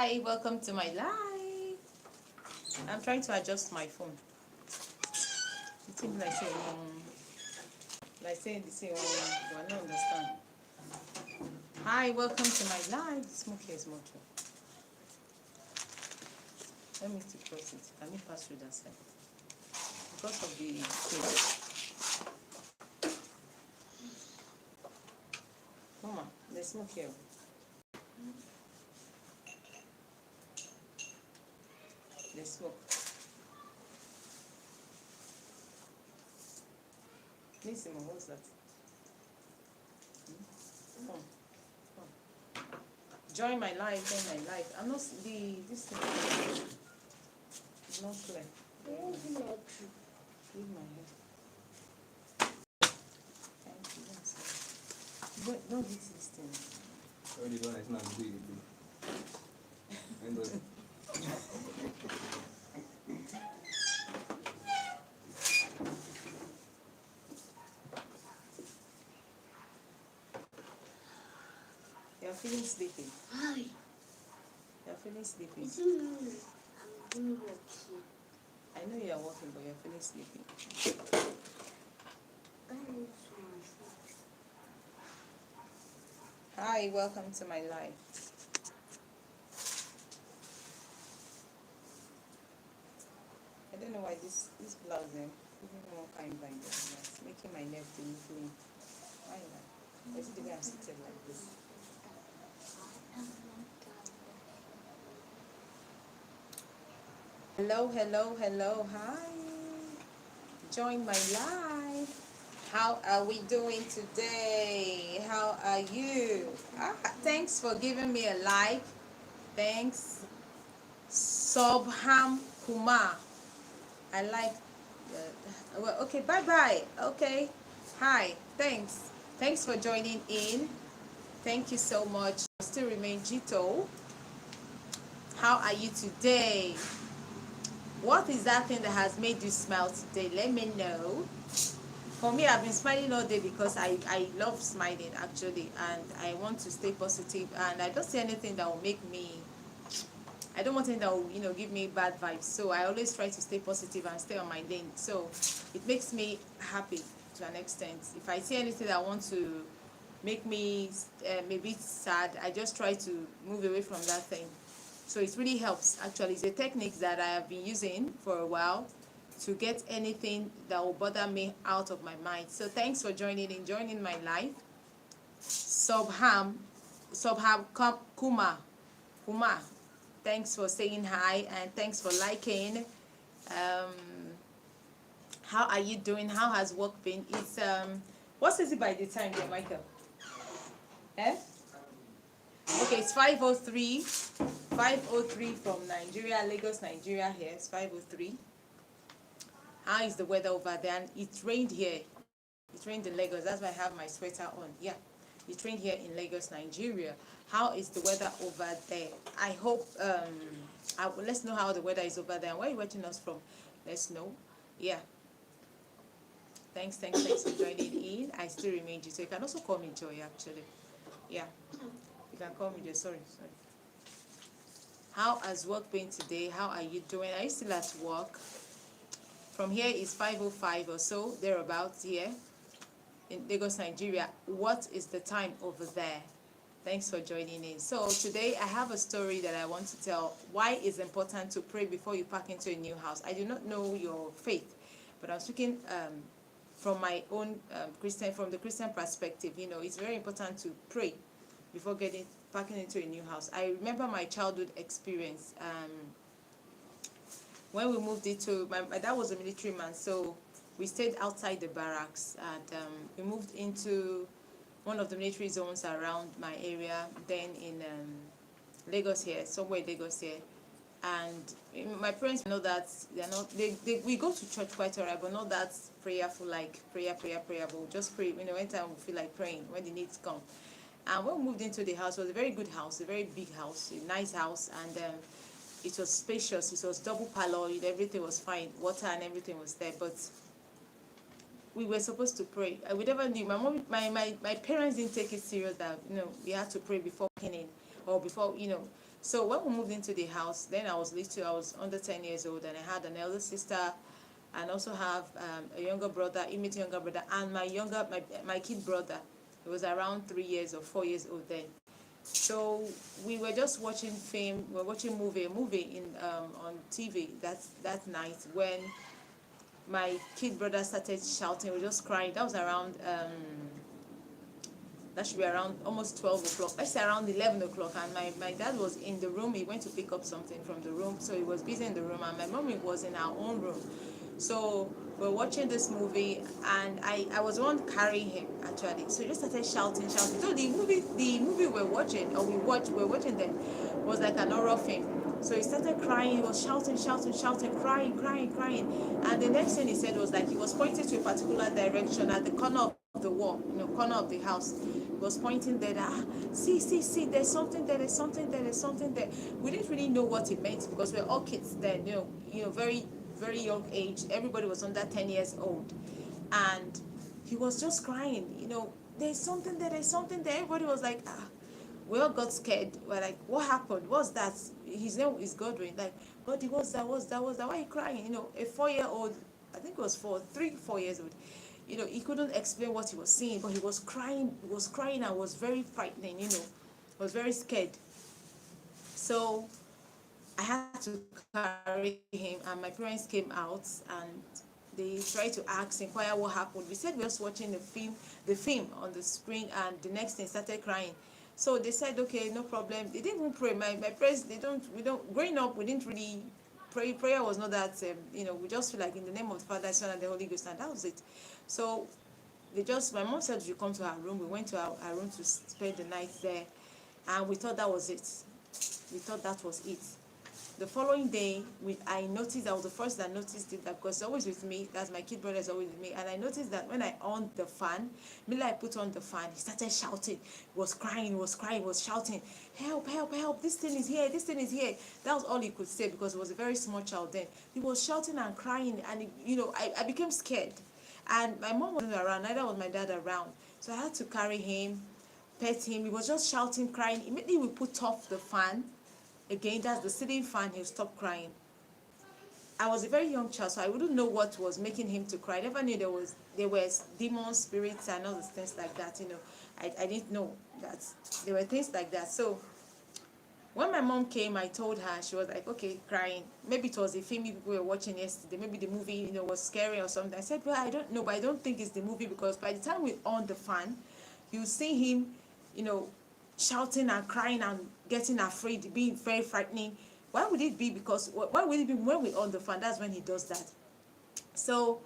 Hi, welcome to my live. I'm trying to adjust my phone. It seems like saying the same, but I don't understand. Hi, welcome to my live. Smoke here is much. Let me still cross it. Can you pass through that side? Because of the cage. Mama, there's smoke here. There's smoke. Listen, what's that? Come. Join my live, join my live. I'm not this thing is not clear. Leave my head. Thank you. Don't hit this thing. Already done, it's not big. You're feeling sleepy. Hi. You're feeling sleepy. It's me. I'm doing work. I know you're working, but you're feeling sleepy. Hi, welcome to my live. I don't know why this blouse giving me one kind of vibe. It's making my neck to inflame. Why not? Is it the way I'm seated like this? Hello, hello, hello, hi. Join my live. How are we doing today? How are you? Thanks for giving me a like. Thanks. Sobham Kumar. I like well, okay, bye-bye. Okay. Hi. Thanks for joining in. Thank you so much. I still remain Jito. How are you today? What is that thing that has made you smile today? Let me know. For me, I've been smiling all day because I love smiling actually, and I want to stay positive, and I don't see anything that will make me, I don't want anything that will, give me bad vibes. So I always try to stay positive and stay on my lane. So it makes me happy to an extent. If I see anything that wants to make me maybe sad, I just try to move away from that thing. So it really helps. Actually, it's a technique that I have been using for a while to get anything that will bother me out of my mind. So thanks for joining my life. Sobham Kumar. Thanks for saying hi and thanks for liking. How are you doing? How has work been? It's what is it by the time there, Michael? Eh? Okay, it's 5:03. 5:03 from Nigeria, Lagos, Nigeria. Here it's 5:03. How is the weather over there? And it rained here. It rained in Lagos. That's why I have my sweater on. Yeah, it rained here in Lagos, Nigeria. How is the weather over there? I hope let's know how the weather is over there. And where are you watching us from? Let's know. Yeah. Thanks for joining in. I still remain you. So you can also call me Joy actually. Yeah. You can call me Joy. Sorry. How has work been today? How are you doing? Are you still at work? From here is 5:05 or so, thereabouts here in Lagos, Nigeria. What is the time over there? Thanks for joining in. So today I have a story that I want to tell. Why it's important to pray before you pack into a new house. I do not know your faith, but I'm speaking from my own from the Christian perspective. It's very important to pray before packing into a new house. I remember my childhood experience. When we moved into, my dad was a military man, so we stayed outside the barracks, and we moved into one of the military zones around my area, then in Lagos here, somewhere in Lagos here. And my parents know that they're not, we go to church quite alright, but not that prayerful, like prayer, but we'll just pray, anytime we feel like praying, when the needs come. And when we moved into the house, it was a very good house, a very big house, a nice house, and it was spacious, it was double parlor, everything was fine, water and everything was there, but we were supposed to pray. We never knew. My parents didn't take it serious that we had to pray before walking in, or before So when we moved into the house, then I was little, I was under 10 years old, and I had an elder sister, and also have a younger brother, immediate younger brother, and my kid brother. He was around 3 years or 4 years old then. So we were just watching film, we were watching a movie in on TV that night, when my kid brother started shouting. We were just crying. That was around that should be around almost 12 o'clock. Let's say around 11 o'clock. And my dad was in the room. He went to pick up something from the room. So he was busy in the room. And my mommy was in our own room. So we're watching this movie. And I was the one carrying him, actually. So he just started shouting. So the movie we're watching, or we're watching then, was like an horror film. So he started crying. He was shouting, crying. And the next thing he said was like he was pointing to a particular direction at the corner of the wall, corner of the house. He was pointing there. See, there's something there. We didn't really know what it meant, because we're all kids then, very, very young age. Everybody was under 10 years old. And he was just crying, there's something there. Everybody was like, we all got scared. We're like, what happened? What's that? His name is Godwin. Like, Godwin, what's that? Why are you crying? A 4-year-old, I think it was 4 years old. He couldn't explain what he was seeing, but he was crying. And was very frightening. Was very scared. So I had to carry him, and my parents came out, and they tried to inquire what happened. We said we were just watching the film on the screen, and the next thing started crying. So they said, okay, no problem. They didn't even pray. My parents, growing up, we didn't really pray. Prayer was not that, we just feel like in the name of the Father, Son, and the Holy Ghost, and that was it. So my mom said we should come to our room. We went to our room to spend the night there, and we thought that was it. The following day, I noticed, I was the first that noticed it, that because it's always with me, that's my kid brother is always with me, and I noticed that when I on the fan, I put on the fan, he started shouting, he was crying, he was shouting, help, this thing is here. That was all he could say, because he was a very small child then. He was shouting and crying, and I became scared. And my mom wasn't around, neither was my dad around. So I had to carry him, pet him. He was just shouting, crying. Immediately we put off the fan. Again, that's the ceiling fan. He'll stop crying. I was a very young child, so I wouldn't know what was making him to cry. I never knew there were demons, spirits, and all those things like that. I didn't know that there were things like that. So when my mom came, I told her. She was like, okay, crying. Maybe it was a film we were watching yesterday. Maybe the movie, was scary or something. I said, well, I don't know, but I don't think it's the movie, because by the time we on the fan, you see him, shouting and crying and getting afraid, being very frightening. Why would it be? Because why would it be when we're on the fan? That's when he does that. So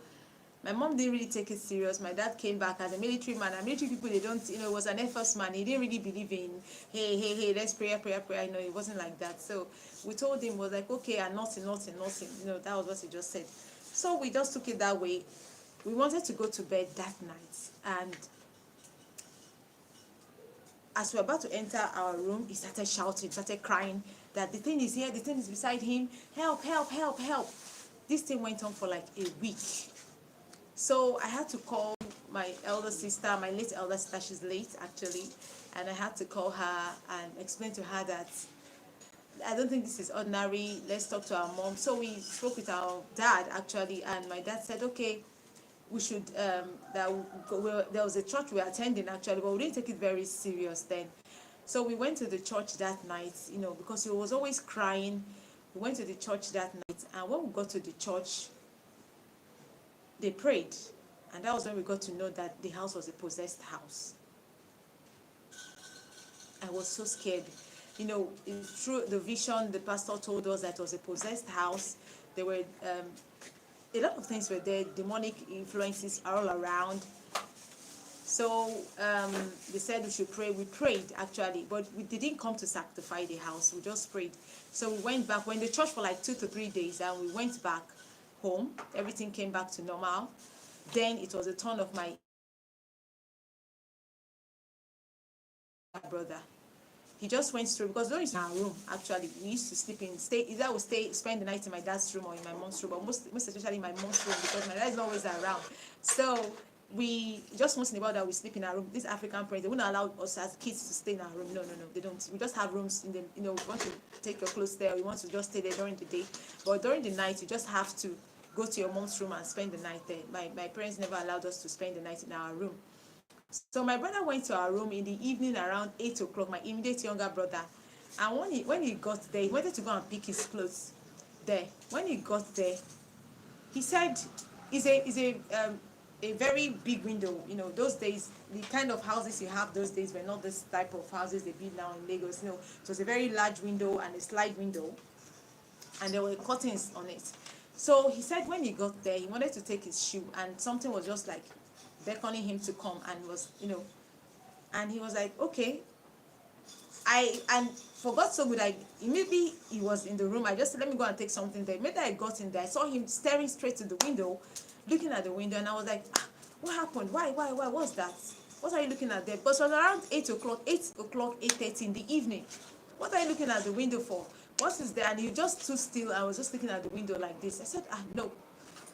my mom didn't really take it serious. My dad came back as a military man, and military people, they don't, it was an Air Force man. He didn't really believe in, hey, let's pray. It wasn't like that. So we told him, was like, okay, and nothing. That was what he just said. So we just took it that way. We wanted to go to bed that night, and as we were about to enter our room, he started shouting, started crying that the thing is here, the thing is beside him, help. This thing went on for like a week. So I had to call my elder sister, my late elder sister. She's late, actually. And I had to call her and explain to her that I don't think this is ordinary. Let's talk to our mom. So we spoke with our dad, actually, and my dad said, okay, we should, there was a church we were attending, actually, but we didn't take it very serious then. So we went to the church that night, because he was always crying. We went to the church that night, and when we got to the church, they prayed, and that was when we got to know that the house was a possessed house. I was so scared. Through the vision, the pastor told us that it was a possessed house. There were a lot of things were there. Demonic influences are all around. So they said we should pray. We prayed, actually, but we didn't come to sanctify the house. We just prayed. So we went back. We're in the church for like 2 to 3 days, and we went back home. Everything came back to normal. Then it was the turn of my brother. He just went through, because those in our room, actually, we used to sleep in, either we spend the night in my dad's room or in my mom's room, but most especially in my mom's room, because my dad is always around. So we just once in a while that we sleep in our room. These African parents, they wouldn't allow us as kids to stay in our room. No, they don't. We just have rooms in the, we want to take your clothes there, we want to just stay there during the day. But during the night, you just have to go to your mom's room and spend the night there. My parents never allowed us to spend the night in our room. So my brother went to our room in the evening around 8 o'clock, my immediate younger brother. And when he got there, he wanted to go and pick his clothes there. When he got there, he said, a very big window. Those days, the kind of houses you have those days were not this type of houses they build now in Lagos. It was a very large window and a slide window, and there were curtains on it. So he said when he got there, he wanted to take his shoe, and something was just like beckoning him to come, and was, and he was like, okay. And forgot so good, maybe he was in the room. I just said, let me go and take something there. Maybe I got in there, I saw him staring straight to the window, looking at the window, and I was like, what happened? Why? What's that? What are you looking at there? But it was around 8 o'clock, 8:30 in the evening. What are you looking at the window for? What is there? And he just stood still. I was just looking at the window like this. I said, no,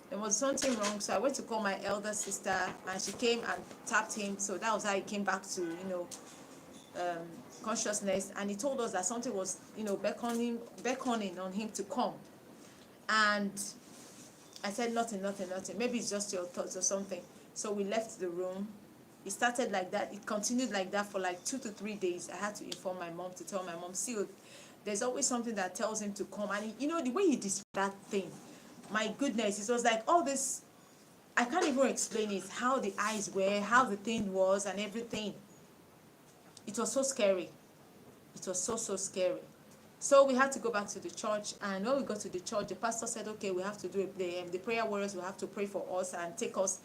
there was something wrong. So I went to call my elder sister, and she came and tapped him. So that was how he came back to, consciousness. And he told us that something was, beckoning on him to come. And I said, nothing. Maybe it's just your thoughts or something. So we left the room. It started like that. It continued like that for like 2 to 3 days. I had to inform my mom, to tell my mom, see, there's always something that tells him to come. And the way he described that thing, my goodness, it was like all this, I can't even explain it, how the eyes were, how the thing was, and everything. It was so scary. It was so scary. So we had to go back to the church, and when we got to the church, the pastor said, okay, we have to do the prayer warriors will have to pray for us and take us,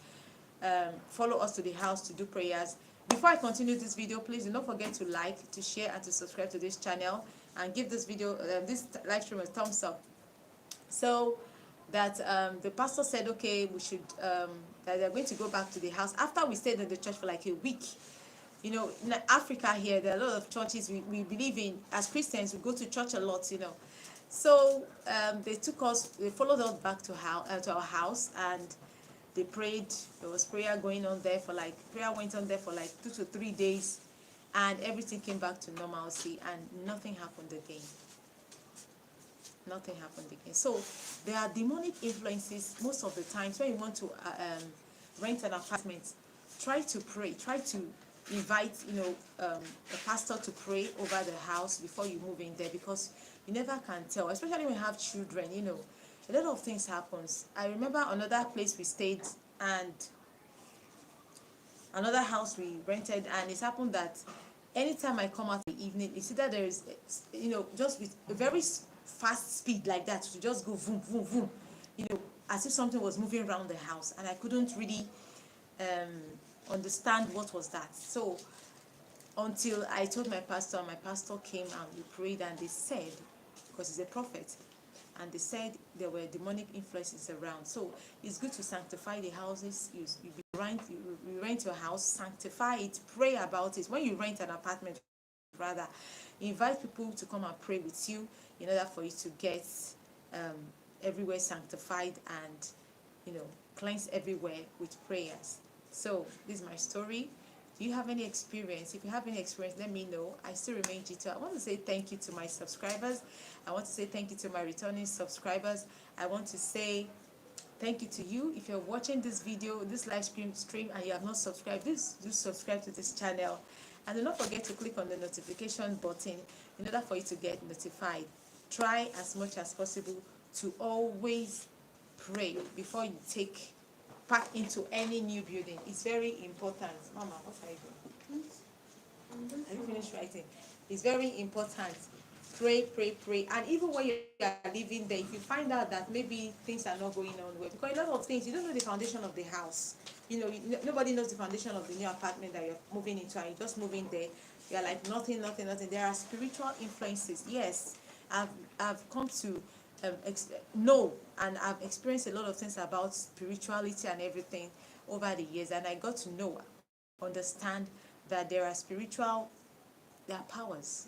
follow us to the house to do prayers. Before I continue this video, please do not forget to like, to share, and to subscribe to this channel, and give this video, this live stream, a thumbs up. So that the pastor said, okay, we should, that they're going to go back to the house after we stayed in the church for like a week. In Africa here, there are a lot of churches we believe in. As Christians, we go to church a lot, So they followed us back to our house, and they prayed. There was prayer going on there prayer went on there for like 2 to 3 days, and everything came back to normalcy, and nothing happened again. Nothing happened again. So there are demonic influences most of the times when you want to rent an apartment. Try to pray. Try to invite a pastor to pray over the house before you move in there, because you never can tell, especially when you have children. A lot of things happens. I remember another place we stayed, and another house we rented, and it happened that anytime I come out in the evening, it's either there is just with a very fast speed like that, to just go boom boom boom, as if something was moving around the house, and I couldn't really understand what was that. So until I told my pastor, and my pastor came and we prayed, and they said, because he's a prophet, and they said there were demonic influences around. So it's good to sanctify the houses. You rent your house, sanctify it, pray about it. When you rent an apartment, rather, invite people to come and pray with you, in order for you to get everywhere sanctified and cleanse everywhere with prayers. So this is my story. Do you have any experience? If you have any experience, let me know. I still remain G2. I want to say thank you to my subscribers. I want to say thank you to my returning subscribers. I want to say thank you to you. If you're watching this video, this live stream, and you have not subscribed, please do subscribe to this channel. And do not forget to click on the notification button in order for you to get notified. Try as much as possible to always pray before you pack into any new building. It's very important. Mama, what are you doing? Have you finished writing? It's very important. Pray. And even when you are living there, if you find out that maybe things are not going on well, because a lot of things, you don't know the foundation of the house. Nobody knows the foundation of the new apartment that you're moving into, and you just move in there. You're like, nothing. There are spiritual influences. Yes, I've come to know, and I've experienced a lot of things about spirituality and everything over the years, and I got to know, understand that there are powers,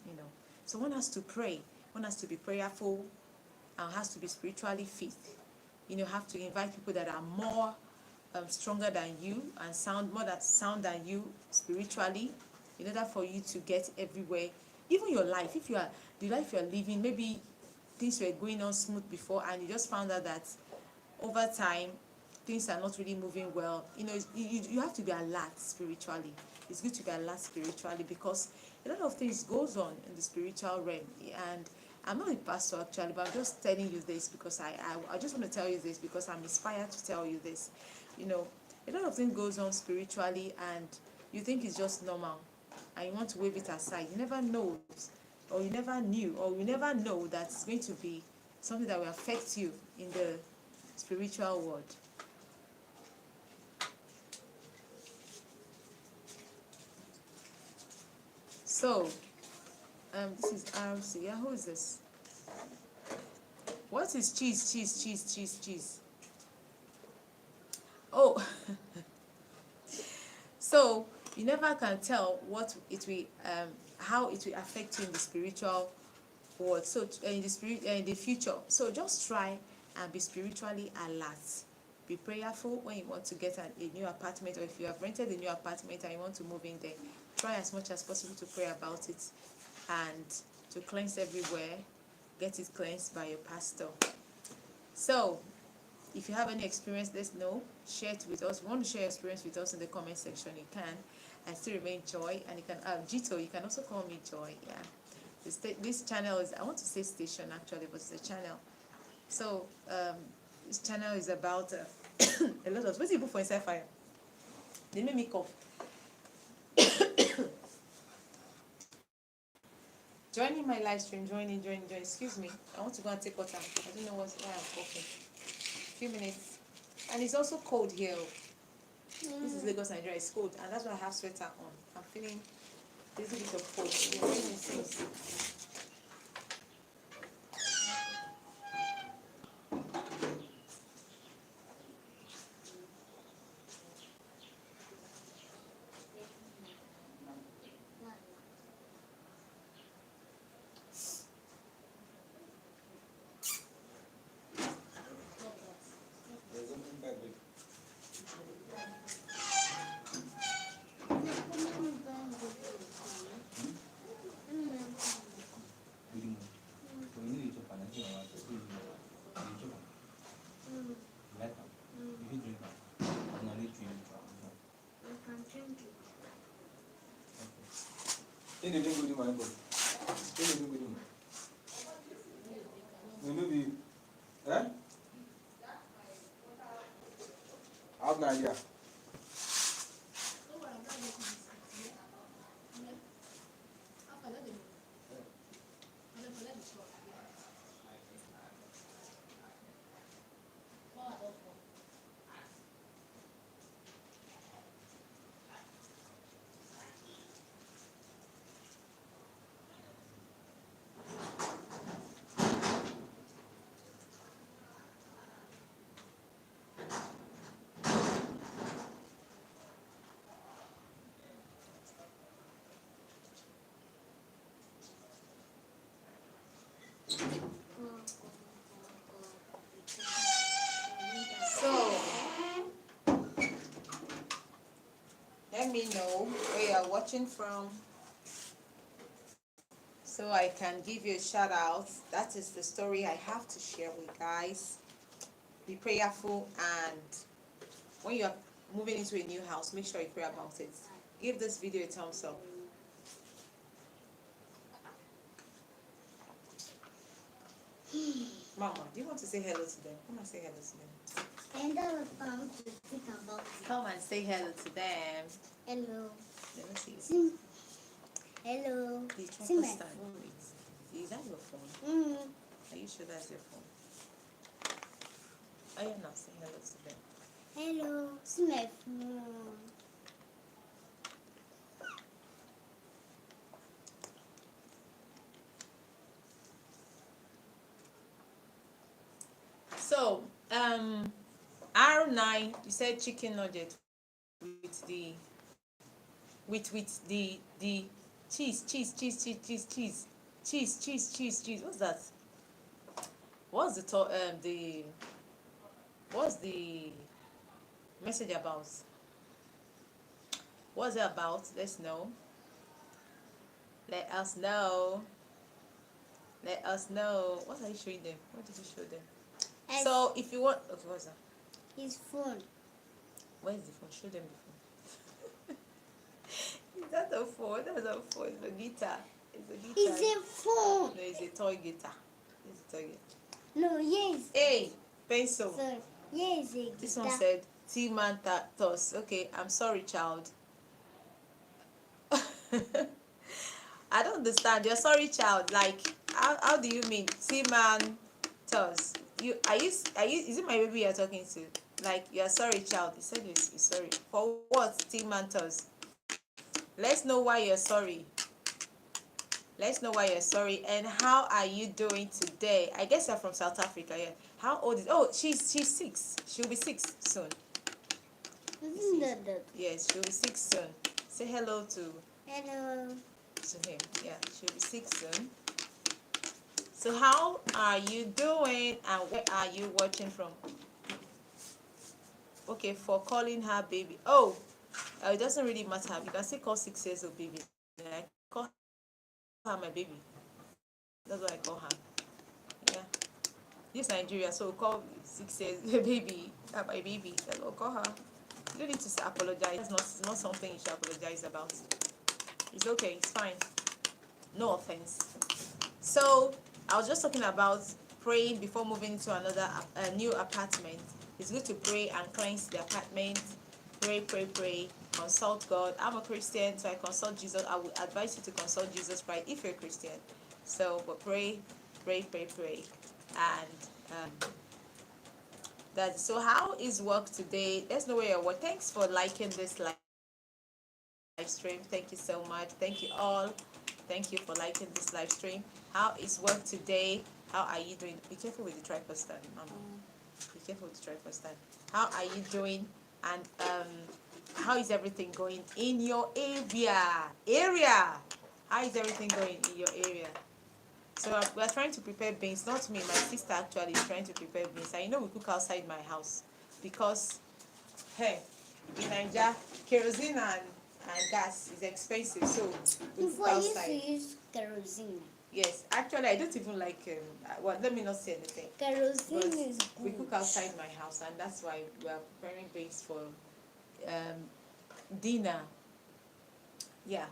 So one has to pray, one has to be prayerful, and has to be spiritually fit. Have to invite people that are more stronger than you and sound than you spiritually, in order for you to get everywhere. Even your life, if you are the life you are living, maybe things were going on smooth before and you just found out that over time things are not really moving well. You have to be alert spiritually. It's good to be alert spiritually, because a lot of things goes on in the spiritual realm. And I'm not a pastor actually, but I'm just telling you this because I just want to tell you this because I'm inspired to tell you this. A lot of things goes on spiritually and you think it's just normal and you want to wave it aside. You never know, or you never knew, or you never know that it's going to be something that will affect you in the spiritual world. So, this is RC. Yeah, who is this? What is cheese? Oh, so you never can tell what it will, how it will affect you in the spiritual world. So in the future. So just try and be spiritually alert. Be prayerful when you want to get a new apartment, or if you have rented a new apartment and you want to move in there. Try as much as possible to pray about it and to cleanse everywhere. Get it cleansed by your pastor. So, if you have any experience, let us know. Share it with us. If you want to share your experience with us in the comment section, you can. And still remain Joy. And you can, Jito, you can also call me Joy. Yeah. This channel is, I want to say station actually, but it's a channel. So, this channel is about a lot of, what's it for inside fire? They make me cough. Joining my live stream, join. Excuse me. I want to go and take water. I don't know why I'm coughing. Few minutes. And it's also cold here. This is Lagos, Nigeria. It's cold, and that's why I have sweater on. I'm feeling a little bit of cold. There's something back with reading. So you need to find a thing about it. You let them. You drink them. And I need to drink them. I can drink it. Take the drink with him, my boy. Take the drink with him. Maybe, eh? I have no idea. So, let me know where you are watching from, so I can give you a shout out. That is the story I have to share with guys. Be prayerful, and when you are moving into a new house, make sure you pray about it. Give this video a thumbs up. Mama, do you want to say hello to them? Come and say hello to them. And I was going to think about it. Come and say hello to them. Hello. Let me see. Sim. Hello. Please try See to my stand. phone. Wait. Is that your phone? Mm. Are you sure that's your phone? Oh, you're not saying hello to them. Hello. See my phone. So, R9, you said chicken nugget with the cheese. What's that? What's the Message about. What's it about? Let's know. Let us know. Let us know. What are you showing them? What did you show them? And So if you want, okay, what's that? his phone. Where is the phone? Show them the phone. Is that a phone? That's a phone. It's a guitar. It's a guitar. It's a phone. No, it's a toy guitar. It's a toy guitar. No, yes. Hey, pencil. Sorry. Yes, a This one guitar. said T-Man toss. Okay, I'm sorry, child. I don't understand. You're sorry, child. Like, how do you mean T-Man toss? Is it my baby you're talking to? Like, you're sorry, child. You said you're sorry. For what, T-Man toss? Let's know why you're sorry. Let's know why you're sorry. And how are you doing today? I guess you're from South Africa, yeah. How old is? Oh, she's 6. She'll be 6 soon. Isn't that? Yes, she'll be 6 soon. Say hello to Hello. him. Yeah, she'll be 6 soon. So how are you doing and where are you watching from? Okay, for calling her baby. Oh, it doesn't really matter. You can still call 6 years old baby. I call her my baby. That's what I call her. Yeah. This Nigeria, so we'll call 6 years baby, my baby. That's what we'll call her. You don't need to apologize. It's not something you should apologize about. It's okay. It's fine. No offense. So I was just talking about praying before moving to a new apartment. It's good to pray and cleanse the apartment. Pray. Consult God. I'm a Christian, so I consult Jesus. I would advise you to consult Jesus Christ if you're a Christian. So, but pray, and that's so. How is work today? Let's know where you're working. Thanks for liking this live stream. Thank you so much. Thank you all. Thank you for liking this live stream. How is work today? How are you doing? Be careful with the tripod stand, Mama. Be careful with the tripod stand. How are you doing? And how is everything going in your area? How is everything going in your area? So we're trying to prepare beans. Not me, my sister actually is trying to prepare beans. And we cook outside my house because, hey, in Nigeria, kerosene and gas is expensive, so we cook Before you used outside. to use kerosene. Yes, actually, I don't even like. Well, let me not say anything. Kerosene But is good. we cook outside my house, and that's why we are preparing beans for dinner. Yeah.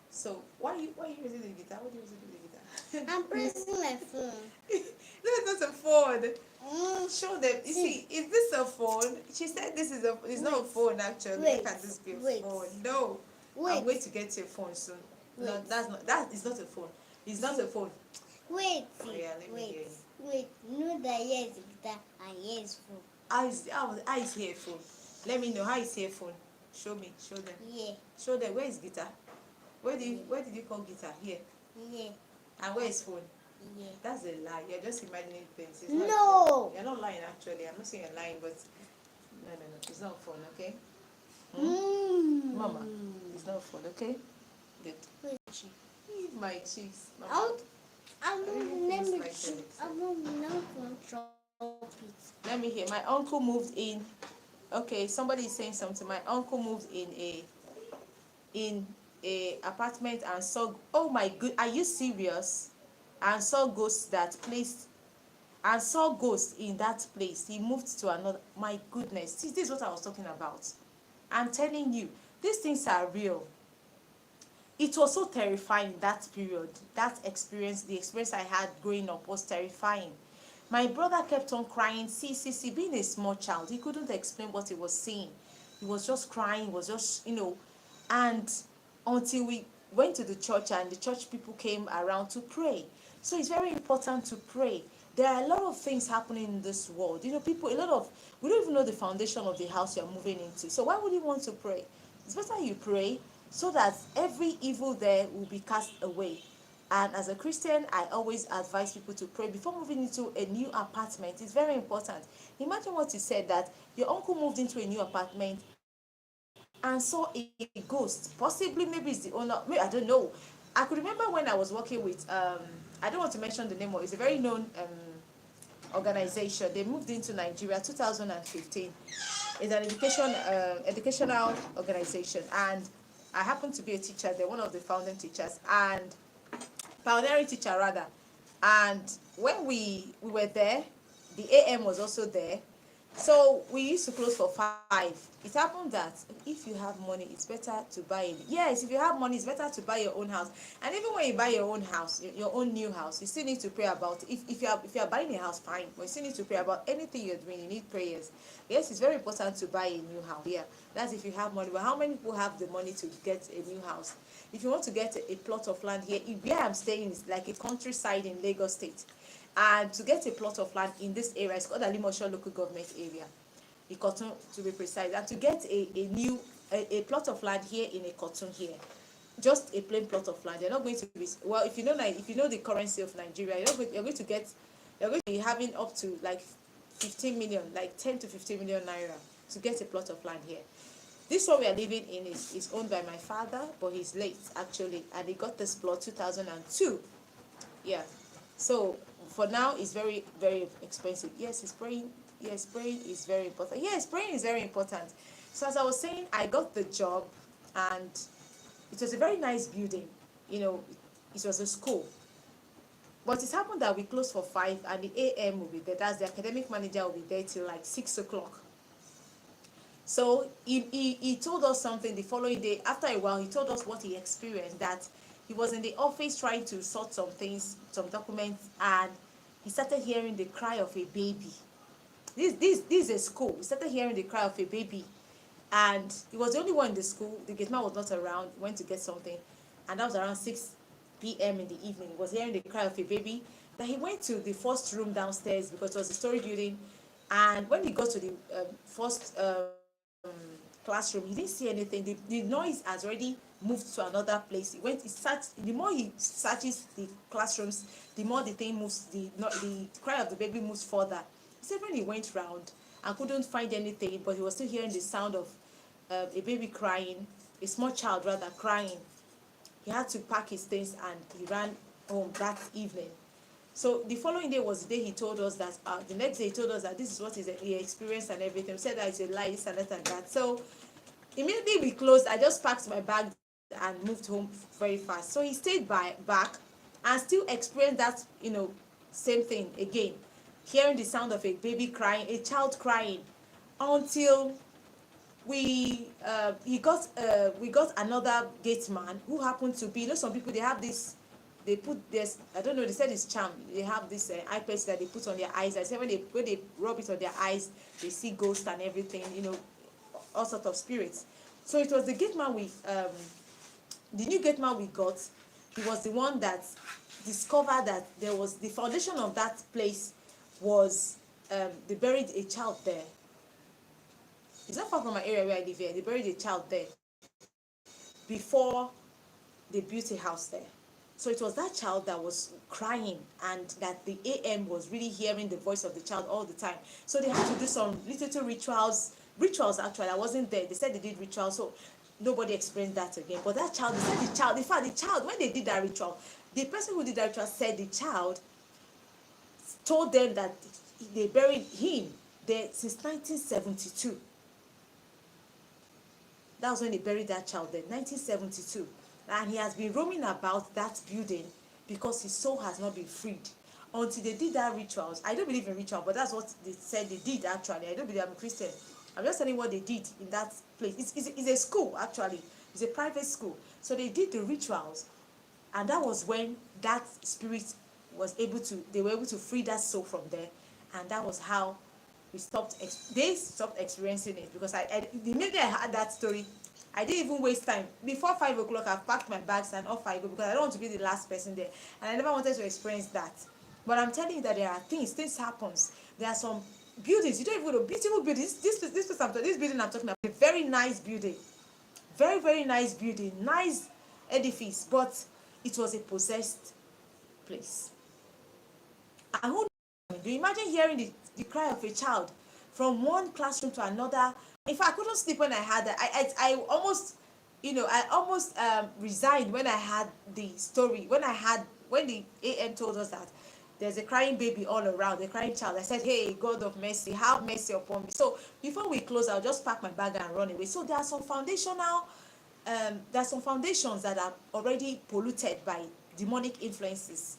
So why are you using the guitar? What are you using the guitar? I'm pressing my phone. No, it's not a phone. Mm. Show them. You see, is this a phone? She said this is it's not a phone actually. Wait, Look at this be a wait. phone. No. Wait. I'm going to get your phone soon. No, Wait. that is not a phone. It's not a phone. Wait. Oh, yeah, let me hear Wait. Know that here is guitar and here is phone. How is here phone? Let me know how is here phone. Show me. Show them. Yeah. Show them. Where is guitar? Where did you call guitar? Here. Yeah. And where is phone? Yeah. That's a lie. You're just imagining things. It's No. Not a phone. You're not lying actually. I'm not saying you're lying, but no. It's not a phone, okay? Mama, it's not a phone, okay? Good. Wait. Eat my cheeks. Mama. I'm Everything let feels me like check. this. I'm not control it. Let me hear. My uncle moved in. Okay, somebody is saying something. My uncle moved in a apartment and saw. Oh my good. Are you serious? And saw ghosts in that place. He moved to another. My goodness, this is what I was talking about. I'm telling you, these things are real. It was so terrifying that period, the experience I had growing up was terrifying. My brother kept on crying. See, being a small child, he couldn't explain what he was seeing. He was just crying, he was just, and until we went to the church and the church people came around to pray. So it's very important to pray. There are a lot of things happening in this world. We don't even know the foundation of the house you're moving into. So why would you want to pray? It's better you pray so that every evil there will be cast away. And as a Christian, I always advise people to pray before moving into a new apartment. It's very important. Imagine what you said, that your uncle moved into a new apartment and saw a ghost. Possibly, maybe it's the owner. Maybe, I don't know. I could remember when I was working with, I don't want to mention the name, it's a very known organization. They moved into Nigeria 2015. It's an educational organization, and I happen to be a teacher. They're one of the founding teachers and pioneering teacher rather. And when we were there, the AM was also there. So we used to close for 5. It happened that if you have money, it's better to buy it. Yes, if you have money, it's better to buy your own house. And even when you buy your own house, your own new house, you still need to pray about it. If you are buying a house, fine. But you still need to pray about anything you're doing. You need prayers. Yes, it's very important to buy a new house. Yeah, that's if you have money. But how many people have the money to get a new house? If you want to get a plot of land here, where I'm staying is like a countryside in Lagos State. And to get a plot of land in this area, it's called Alimosho local government area, Ikotun to be precise. And to get a plot of land here in Ikotun here, just a plain plot of land, you're not going to be, well, if you know the currency of Nigeria, you're going to be having up to like 15 million, like 10 to 15 million naira to get a plot of land here. This one we are living in is owned by my father, but he's late actually, and he got this plot 2002. Yeah, so for now it's very, very expensive. Yes, it's praying. Yes, praying is very important. Yes, praying is very important. So as I was saying, I got the job, and it was a very nice building. You know, it was a school. But it happened that we closed for 5, and the AM will be there. That's the academic manager will be there till like 6 o'clock. So he told us something the following day. After a while, he told us what he experienced, that he was in the office trying to sort some things, some documents, and he started hearing the cry of a baby. This is a school. He started hearing the cry of a baby, and he was the only one in the school. The gate man was not around. He went to get something, and that was around 6 p.m. in the evening. He was hearing the cry of a baby. Then he went to the first room downstairs because it was a story building, and when he got to the first classroom, he didn't see anything. The noise has already moved to another place. The more he searches the classrooms, the more the thing moves, the cry of the baby moves further. He said when he went round and couldn't find anything, but he was still hearing the sound of a baby crying, a small child rather crying. He had to pack his things and he ran home that evening. So the following day was the day he told us that, the next day he told us that this is what he experienced and everything. He said that it's a lie, this and that and that. So immediately we closed, I just packed my bag and moved home very fast. So he stayed back and still experienced that, same thing again. Hearing the sound of a baby crying, a child crying, until we got another gate man who happened to be, some people, they have this, they put this, I don't know, they said it's charm. They have this eye paste that they put on their eyes. I said when they rub it on their eyes, they see ghosts and everything, all sorts of spirits. So it was the gate man the new gate man we got. He was the one that discovered that there was the foundation of that place was they buried a child there. It's not far from my area where I live here. They buried a child there before they built a house there. So it was that child that was crying, and that the AM was really hearing the voice of the child all the time. So they had to do some little rituals actually. I wasn't there. They said they did rituals, so nobody explained that again. But that child, they said the child, when they did that ritual, the person who did that ritual said the child told them that they buried him there since 1972. That was when they buried that child there, 1972. And he has been roaming about that building because his soul has not been freed until they did that rituals. I don't believe in ritual, but that's what they said they did actually. I don't believe, I'm a Christian. I'm just telling you what they did in that place. It's a school actually. It's a private school. So they did the rituals, and that was when that spirit they were able to free that soul from there, and that was how they stopped experiencing it. Because the minute I heard that story, I didn't even waste time. Before 5 o'clock, I packed my bags and off I go, because I don't want to be the last person there, and I never wanted to experience that. But I'm telling you that there are things happens. There are some buildings you don't even know, beautiful buildings. This building I'm talking about, a very nice building, very, very nice building, nice edifice, but it was a possessed place. And who do you imagine hearing the cry of a child from one classroom to another? In fact, I couldn't sleep when I had that. I almost, resigned when I had the story, when the AM told us that there's a crying baby all around, a crying child. I said, hey, God of mercy, have mercy upon me. So before we close, I'll just pack my bag and run away. So there are some foundations that are already polluted by demonic influences.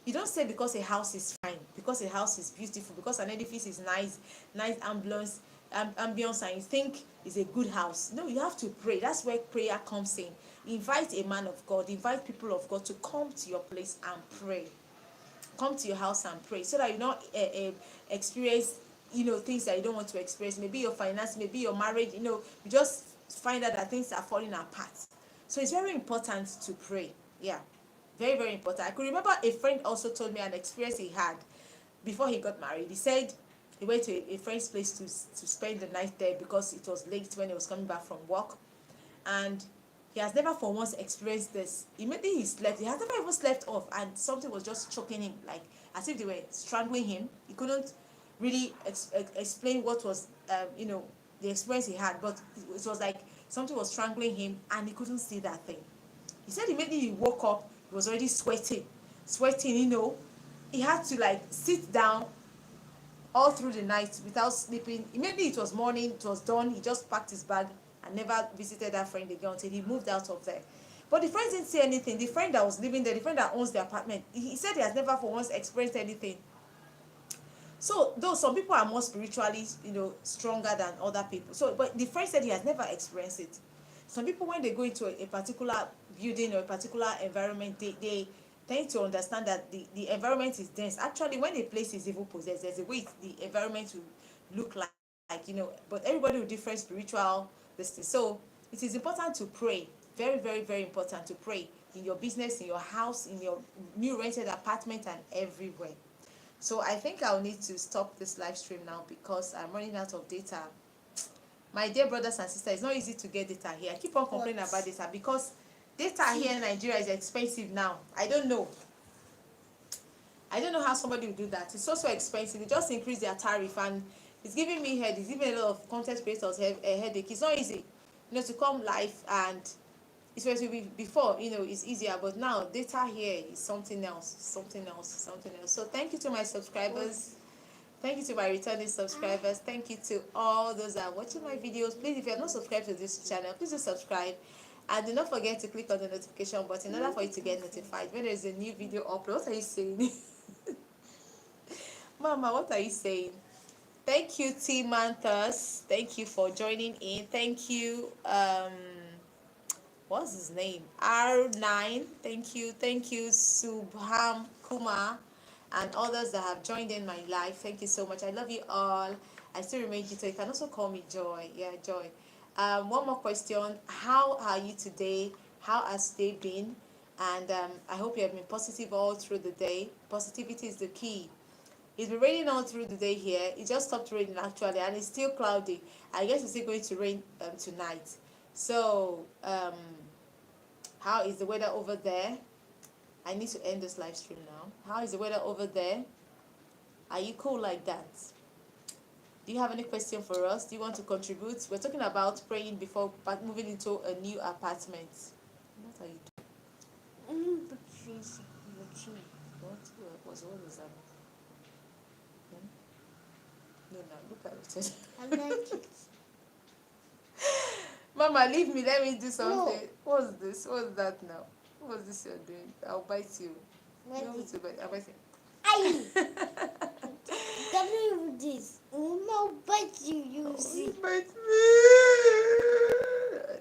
You don't say because a house is fine, because a house is beautiful, because an edifice is nice ambience, and you think it's a good house. No, you have to pray. That's where prayer comes in. Invite a man of God, invite people of God to come to your place and pray. Come to your house and pray, so that you don't experience things that you don't want to experience. Maybe your finance, maybe your marriage, you just find out that things are falling apart. So it's very important to pray. Yeah, very, very important. I could remember a friend also told me an experience he had before he got married. He said he went to a friend's place to spend the night there because it was late when he was coming back from work, and he has never for once experienced this. Immediately he slept, he has never even slept off, and something was just choking him, like as if they were strangling him. He couldn't really explain what was the experience he had, but it was like something was strangling him and he couldn't see that thing. He said immediately he woke up, he was already sweating. He had to like sit down all through the night without sleeping. Immediately it was morning, it was done, he just packed his bag and never visited that friend again until he moved out of there. But the friend didn't say anything. The friend that was living there, the friend that owns the apartment, he said he has never for once experienced anything. So though some people are more spiritually stronger than other people, but the friend said he has never experienced it. Some people, when they go into a particular building or a particular environment, they tend to understand that the environment is dense. Actually, when a place is evil possessed, there's a way the environment will look like. But everybody with different spiritual this. So it is important to pray. Very, very, very important to pray in your business, in your house, in your new rented apartment, and everywhere. So I think I'll need to stop this live stream now because I'm running out of data. My dear brothers and sisters, it's not easy to get data here. I keep on complaining about data because data here in Nigeria is expensive now. I don't know how somebody will do that. It's so expensive. They just increase their tariff and it's giving me headache. It's giving a lot of content creators a headache. It's not easy, to come live, and it's supposed to be before, it's easier, but now data here is something else. So thank you to my subscribers. Thank you to my returning subscribers. Thank you to all those that are watching my videos. Please, if you are not subscribed to this channel, please do subscribe. And do not forget to click on the notification button in order for you to get notified when there is a new video upload. What are you saying? Mama, what are you saying? Thank you, T Manthus. Thank you for joining in. Thank you, what's his name? R9. Thank you, Subham Kumar, and others that have joined in my life. Thank you so much. I love you all. I still remain Gita. You can also call me Joy. Yeah, Joy. One more question. How are you today? How has today been? And I hope you have been positive all through the day. Positivity is the key. It's been raining all through the day here. It just stopped raining actually, and it's still cloudy. I guess it's still going to rain tonight. So, how is the weather over there? I need to end this live stream now. How is the weather over there? Are you cool like that? Do you have any question for us? Do you want to contribute? We're talking about praying before moving into a new apartment. What are you doing? What was that? No, look at it. I like it. Mama, leave me. Let me do something. No. What's this? What's that now? What's this you're doing? I'll bite you. You want me to bite? I'll bite you. Aye. Can you do this? No, bite you. You see. Bite me.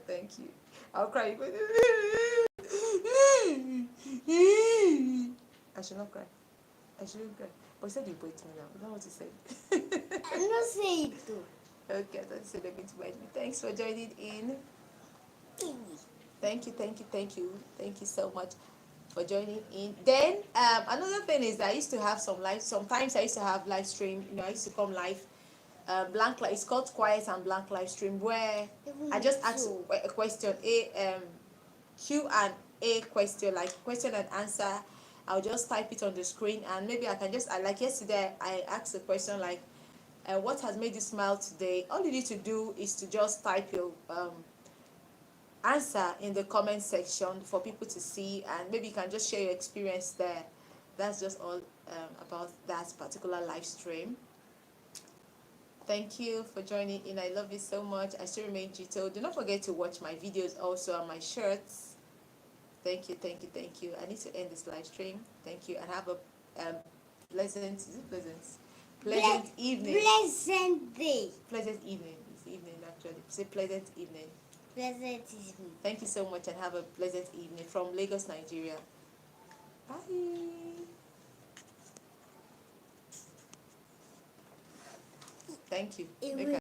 Thank you. I'll cry. I should not cry. I shouldn't cry. But you said you bite me now. Is that what you said? I'm not saying it too. Okay, I thought you said they're going to bite me. Thanks for joining in. Thank you so much for joining in. Then another thing is that I used to have sometimes I used to have live stream. I used to come live, blank. It's called quiet and blank live stream, where I just ask a question, Q&A question, like question and answer. I'll just type it on the screen, and maybe I can just like yesterday I asked a question like, what has made you smile today? All you need to do is to just type your answer in the comment section for people to see, and maybe you can just share your experience there. That's just all about that particular live stream. Thank you for joining in. I love you so much. I still remain Jito. Do not forget to watch my videos also on my shirts. Thank you, thank you, thank you. I need to end this live stream. Thank you, and have a pleasant, is it pleasant? Pleasant evening. Pleasant day. Pleasant evening. It's evening actually. Say pleasant evening. Pleasant evening. Thank you so much and have a pleasant evening from Lagos, Nigeria. Bye. Thank you. It Make will